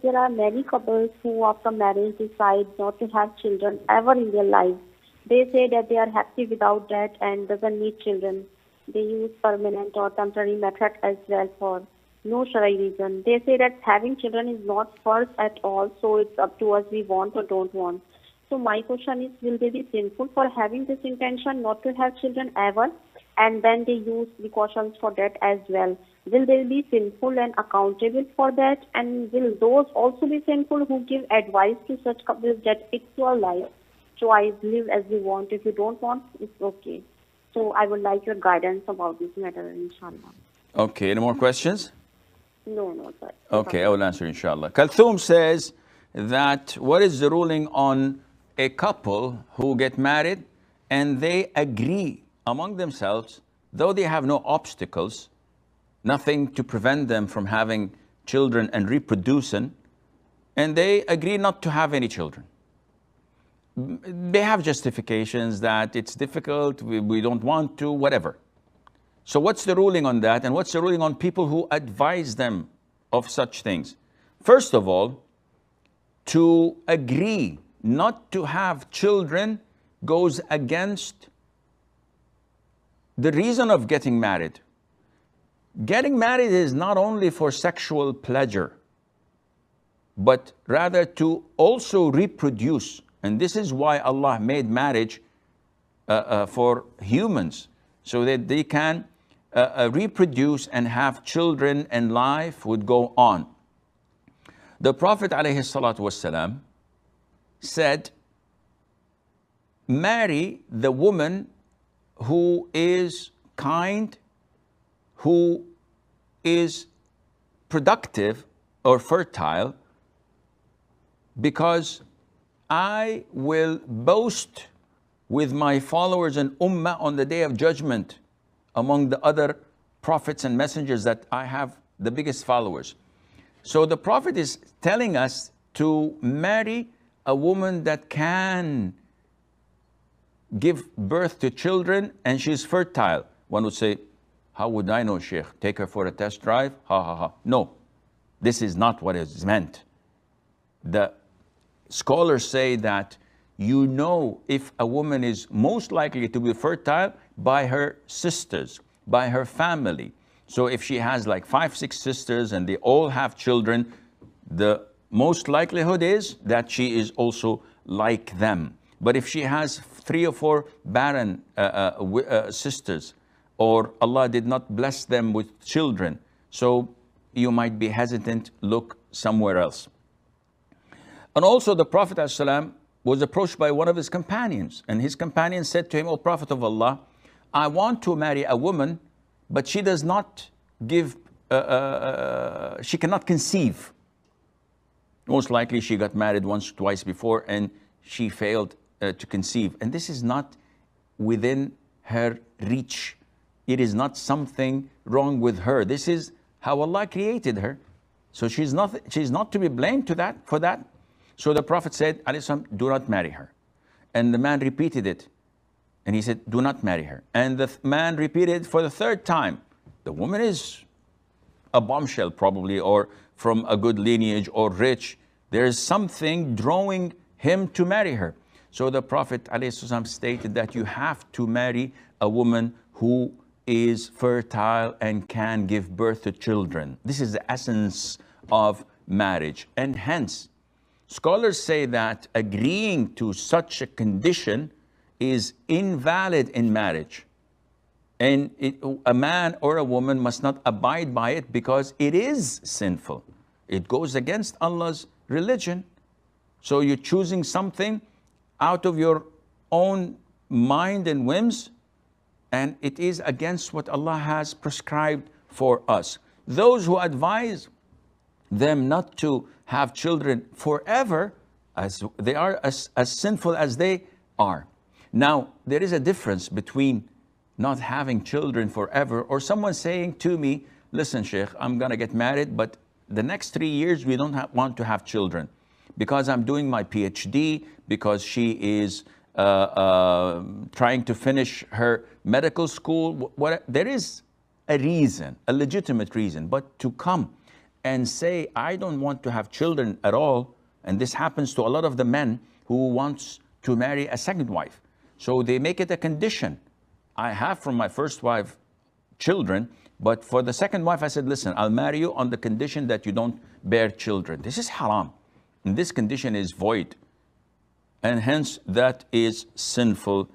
there are many couples who after marriage decide not to have children ever in their lives. They say that they are happy without that and doesn't need children. They use permanent or temporary method as well for no Shariah reason. They say that having children is not first at all, so it's up to us we want or don't want. So my question is, will they be sinful for having this intention not to have children ever? And then they use precautions for that as well. Will they be sinful and accountable for that? And will those also be sinful who give advice to such couples that it's your life, choice, live as you want. If you don't want, it's okay. So I would like your guidance about this matter, inshallah. Okay, any more questions? No, sir. Okay, I will answer inshallah. Kalthum says that what is the ruling on a couple who get married and they agree among themselves, though they have no obstacles, nothing to prevent them from having children and reproducing, and they agree not to have any children. They have justifications that it's difficult, we don't want to, whatever. So what's the ruling on that? And what's the ruling on people who advise them of such things? First of all, to agree not to have children goes against the reason of getting married. Getting married is not only for sexual pleasure, but rather to also reproduce. And this is why Allah made marriage for humans, so that they can reproduce and have children and life would go on. The Prophet ﷺ said, marry the woman who is kind, who is productive or fertile, because I will boast with my followers and ummah on the day of judgment among the other prophets and messengers that I have the biggest followers. So the Prophet is telling us to marry a woman that can give birth to children and she's fertile. One would say, how would I know, Sheikh? Take her for a test drive? Ha ha ha. No, this is not what is meant. The scholars say that you know if a woman is most likely to be fertile by her sisters, by her family. So if she has like 5, 6 sisters and they all have children, the most likelihood is that she is also like them. But if she has 3 or 4 barren sisters, or Allah did not bless them with children, so you might be hesitant, look somewhere else. And also the Prophet ﷺ was approached by one of his companions, and his companion said to him, O Prophet of Allah, I want to marry a woman, but she does not give, she cannot conceive. Most likely she got married once or twice before and she failed to conceive. And this is not within her reach. It is not something wrong with her. This is how Allah created her. So she's not to be blamed for that. So the Prophet said, do not marry her. And the man repeated it. And he said, do not marry her. And the man repeated for the 3rd time. The woman is a bombshell probably, or from a good lineage or rich. There is something drawing him to marry her. So the Prophet ﷺ stated that you have to marry a woman who is fertile and can give birth to children. This is the essence of marriage. And hence, scholars say that agreeing to such a condition is invalid in marriage. And a man or a woman must not abide by it because it is sinful. It goes against Allah's religion. So you're choosing something out of your own mind and whims, and it is against what Allah has prescribed for us. Those who advise them not to have children forever, as they are as sinful as they are. Now, there is a difference between not having children forever or someone saying to me, listen, Sheikh, I'm going to get married, but the next 3 years we don't want to have children because I'm doing my PhD, because she is trying to finish her medical school. There is a reason, a legitimate reason, but to come and say, I don't want to have children at all. And this happens to a lot of the men who wants to marry a second wife. So they make it a condition. I have from my first wife children, but for the second wife, I said, listen, I'll marry you on the condition that you don't bear children. This is haram. And this condition is void. And hence, that is sinful